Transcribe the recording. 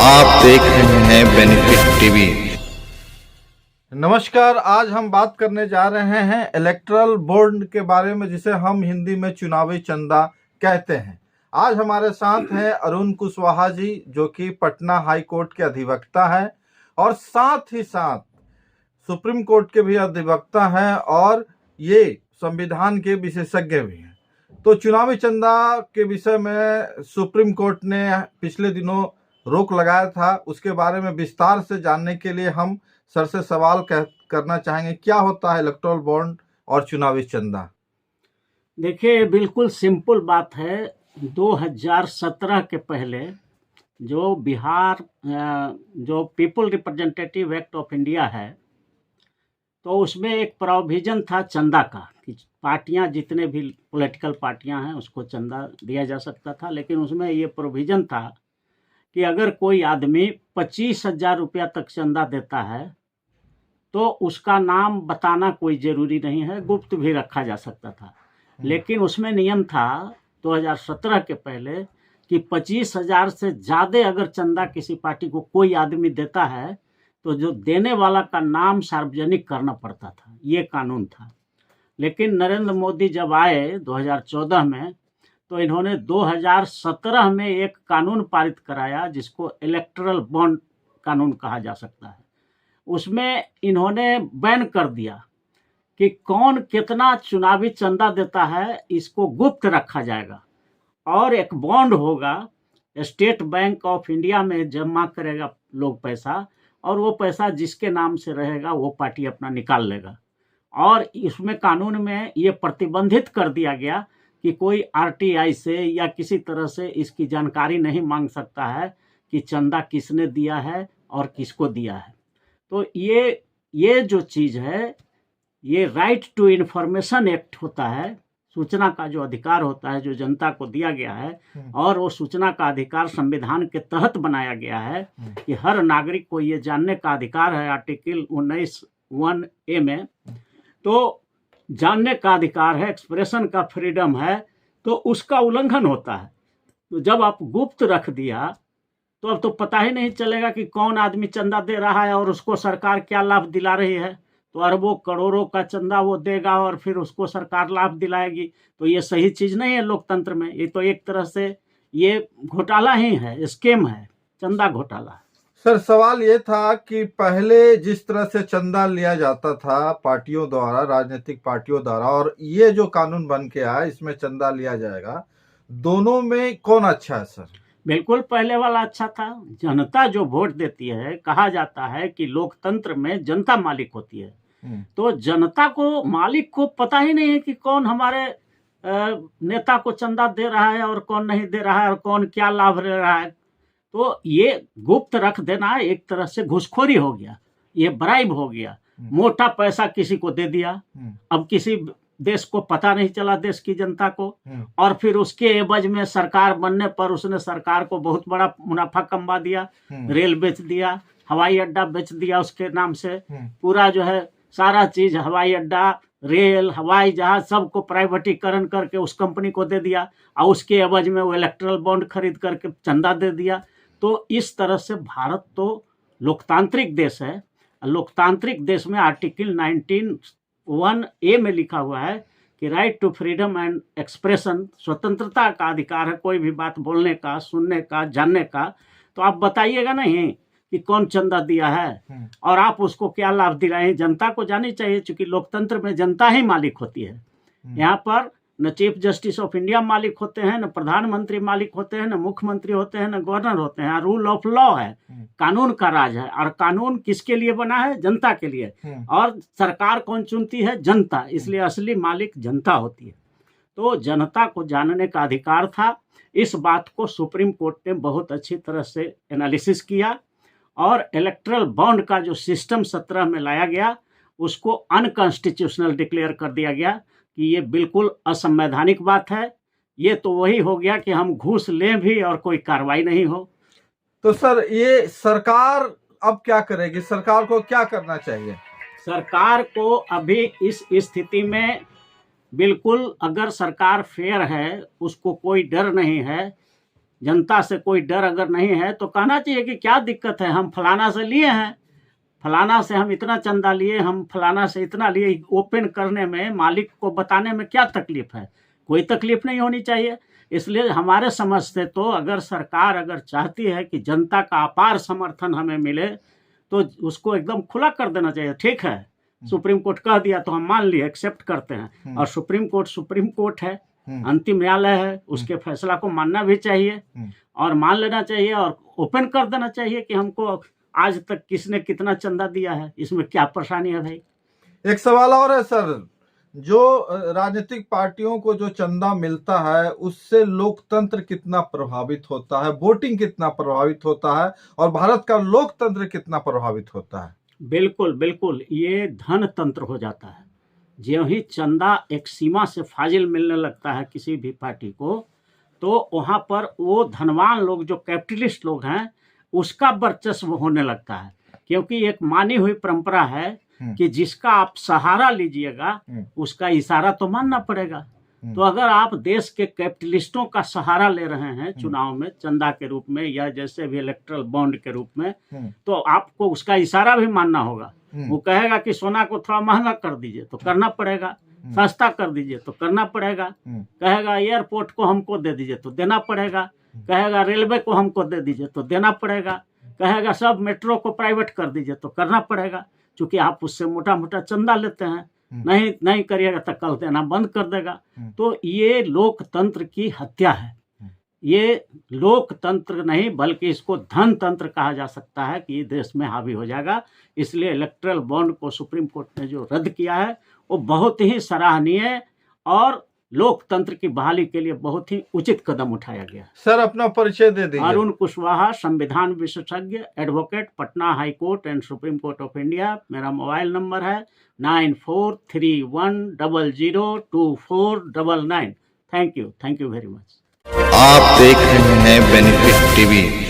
आप देख रहे हैं बेनिफिट टीवी। नमस्कार। आज हम बात करने जा रहे हैं इलेक्टोरल बॉन्ड के बारे में, जिसे हम हिंदी में चुनावी चंदा कहते हैं। आज हमारे साथ हैं अरुण कुशवाहा जी, जो कि पटना हाई कोर्ट के अधिवक्ता हैं और साथ ही साथ सुप्रीम कोर्ट के भी अधिवक्ता हैं और ये संविधान के विशेषज्ञ भी हैं। तो चुनावी चंदा के विषय में सुप्रीम कोर्ट ने पिछले दिनों रोक लगाया था, उसके बारे में विस्तार से जानने के लिए हम सर से सवाल करना चाहेंगे, क्या होता है इलेक्टोरल बॉन्ड और चुनावी चंदा? देखिए, बिल्कुल सिंपल बात है। 2017 के पहले जो बिहार जो people representative act of India है, तो उसमें एक प्रोविजन था चंदा का कि पार्टियां, जितने भी पॉलिटिकल पार्टियां हैं, उसको चंदा दिया जा सकता था। लेकिन उसमें ये प्रोविजन था कि अगर कोई आदमी 25,000 रुपया तक चंदा देता है तो उसका नाम बताना कोई ज़रूरी नहीं है, गुप्त भी रखा जा सकता था। लेकिन उसमें नियम था 2017 के पहले कि 25,000 से ज़्यादा अगर चंदा किसी पार्टी को कोई आदमी देता है तो जो देने वाला का नाम सार्वजनिक करना पड़ता था, ये कानून था। लेकिन नरेंद्र मोदी जब आए 2014 में, तो इन्होंने 2017 में एक कानून पारित कराया जिसको इलेक्टोरल बॉन्ड कानून कहा जा सकता है। उसमें इन्होंने बैन कर दिया कि कौन कितना चुनावी चंदा देता है, इसको गुप्त रखा जाएगा और एक बॉन्ड होगा, स्टेट बैंक ऑफ इंडिया में जमा करेगा लोग पैसा, और वो पैसा जिसके नाम से रहेगा वो पार्टी अपना निकाल लेगा। और इसमें कानून में ये प्रतिबंधित कर दिया गया कि कोई आरटीआई से या किसी तरह से इसकी जानकारी नहीं मांग सकता है कि चंदा किसने दिया है और किसको दिया है। तो ये जो चीज़ है, ये राइट टू इन्फॉर्मेशन एक्ट होता है, सूचना का जो अधिकार होता है जो जनता को दिया गया है, और वो सूचना का अधिकार संविधान के तहत बनाया गया है कि हर नागरिक को ये जानने का अधिकार है। आर्टिकल 19(1)(a) में तो जानने का अधिकार है, एक्सप्रेशन का फ्रीडम है, तो उसका उल्लंघन होता है। तो जब आप गुप्त रख दिया तो अब तो पता ही नहीं चलेगा कि कौन आदमी चंदा दे रहा है और उसको सरकार क्या लाभ दिला रही है। तो अरबों करोड़ों का चंदा वो देगा और फिर उसको सरकार लाभ दिलाएगी। तो ये सही चीज़ नहीं है लोकतंत्र में। ये तो एक तरह से ये घोटाला ही है, स्कैम है, चंदा घोटाला है। सर, सवाल ये था कि पहले जिस तरह से चंदा लिया जाता था पार्टियों द्वारा, राजनीतिक पार्टियों द्वारा, और ये जो कानून बन के आया इसमें चंदा लिया जाएगा, दोनों में कौन अच्छा है सर? बिल्कुल पहले वाला अच्छा था। जनता जो वोट देती है, कहा जाता है कि लोकतंत्र में जनता मालिक होती है। तो जनता को, मालिक को पता ही नहीं है कि कौन हमारे नेता को चंदा दे रहा है और कौन नहीं दे रहा है और कौन क्या लाभ ले रहा है। तो ये गुप्त रख देना एक तरह से घूसखोरी हो गया, ये ब्राइब हो गया। मोटा पैसा किसी को दे दिया, अब किसी देश को पता नहीं चला, देश की जनता को, और फिर उसके एवज में सरकार बनने पर उसने सरकार को बहुत बड़ा मुनाफा कमा दिया। रेल बेच दिया, हवाई अड्डा बेच दिया उसके नाम से, पूरा जो है सारा चीज, हवाई अड्डा, रेल, हवाई जहाज, सबको प्राइवेटीकरण करके उस कंपनी को दे दिया, और उसके एवज में वो इलेक्टोरल बॉन्ड खरीद करके चंदा दे दिया। तो इस तरह से भारत तो लोकतांत्रिक देश है। लोकतांत्रिक देश में आर्टिकल 19(1)(a) में लिखा हुआ है कि right to freedom and expression, स्वतंत्रता का अधिकार है कोई भी बात बोलने का, सुनने का, जानने का। तो आप बताइएगा नहीं कि कौन चंदा दिया है और आप उसको क्या लाभ दिलाए। जनता को जानी चाहिए, चूंकि लोकतंत्र में जनता ही मालिक होती है। यहाँ पर न चीफ जस्टिस ऑफ इंडिया मालिक होते हैं, न प्रधानमंत्री मालिक होते हैं, न मुख्यमंत्री होते हैं, न गवर्नर होते हैं। रूल ऑफ लॉ है, कानून का राज है, और कानून किसके लिए बना है? जनता के लिए। और सरकार कौन चुनती है? जनता। इसलिए असली मालिक जनता होती है। तो जनता को जानने का अधिकार था। इस बात को सुप्रीम कोर्ट ने बहुत अच्छी तरह से एनालिसिस किया और इलेक्टोरल बॉन्ड का जो सिस्टम 17 में लाया गया उसको अनकॉन्स्टिट्यूशनल डिक्लेयर कर दिया गया कि ये बिल्कुल असंवैधानिक बात है। ये तो वही हो गया कि हम घूस लें भी और कोई कार्रवाई नहीं हो। तो सर, ये सरकार अब क्या करेगी? सरकार को क्या करना चाहिए? सरकार को अभी इस स्थिति में बिल्कुल, अगर सरकार फेयर है, उसको कोई डर नहीं है जनता से कोई डर अगर नहीं है तो कहना चाहिए कि क्या दिक्कत है, हम फलाना से लिए हैं, फलाना से हम इतना चंदा लिए, हम फलाना से इतना लिए। ओपन करने में, मालिक को बताने में क्या तकलीफ है? कोई तकलीफ नहीं होनी चाहिए। इसलिए हमारे समझ से तो अगर सरकार अगर चाहती है कि जनता का अपार समर्थन हमें मिले तो उसको एकदम खुला कर देना चाहिए। ठीक है, सुप्रीम कोर्ट कह दिया तो हम मान लिए, एक्सेप्ट करते हैं, और सुप्रीम कोर्ट है, अंतिम न्यायालय है, उसके फैसला को मानना भी चाहिए और मान लेना चाहिए और ओपन कर देना चाहिए कि हमको आज तक किसने कितना चंदा दिया है, इसमें क्या परेशानी है भाई। एक सवाल और है सर, जो राजनीतिक पार्टियों को जो चंदा मिलता है उससे लोकतंत्र कितना प्रभावित होता है, वोटिंग कितना प्रभावित होता है और भारत का लोकतंत्र कितना प्रभावित होता है? बिल्कुल बिल्कुल, ये धन तंत्र हो जाता है। ज्यों ही चंदा एक सीमा से फाजिल मिलने लगता है किसी भी पार्टी को, तो वहाँ पर वो धनवान लोग जो कैपिटलिस्ट लोग हैं उसका वर्चस्व होने लगता है। क्योंकि एक मानी हुई परंपरा है कि जिसका आप सहारा लीजिएगा उसका इशारा तो मानना पड़ेगा। तो अगर आप देश के कैपिटलिस्टों का सहारा ले रहे हैं चुनाव में चंदा के रूप में या जैसे भी इलेक्ट्रल बॉन्ड के रूप में, तो आपको उसका इशारा भी मानना होगा। वो कहेगा कि सोना को थोड़ा महंगा कर दीजिए तो करना पड़ेगा, सस्ता कर दीजिए तो करना पड़ेगा, कहेगा एयरपोर्ट को हमको दे दीजिए तो देना पड़ेगा, कहेगा रेलवे को हमको दे दीजिए तो देना पड़ेगा, कहेगा सब मेट्रो को प्राइवेट कर दीजिए तो करना पड़ेगा। चूंकि आप उससे मोटा मोटा चंदा लेते हैं, नहीं करिएगा तो कल देना बंद कर देगा। तो ये लोकतंत्र की हत्या है। ये लोकतंत्र नहीं बल्कि इसको धन तंत्र कहा जा सकता है कि देश में हावी हो जाएगा। इसलिए इलेक्ट्रल बॉन्ड को सुप्रीम कोर्ट ने जो रद्द किया है वो बहुत ही सराहनीय और लोकतंत्र की बहाली के लिए बहुत ही उचित कदम उठाया गया। सर अपना परिचय दे दीजिए। अरुण कुशवाहा, संविधान विशेषज्ञ, advocate, Patna high court and supreme court of India. मेरा मोबाइल नंबर है 9431002499। Thank you very much. आप देख रहे हैं बेनिफिट टीवी।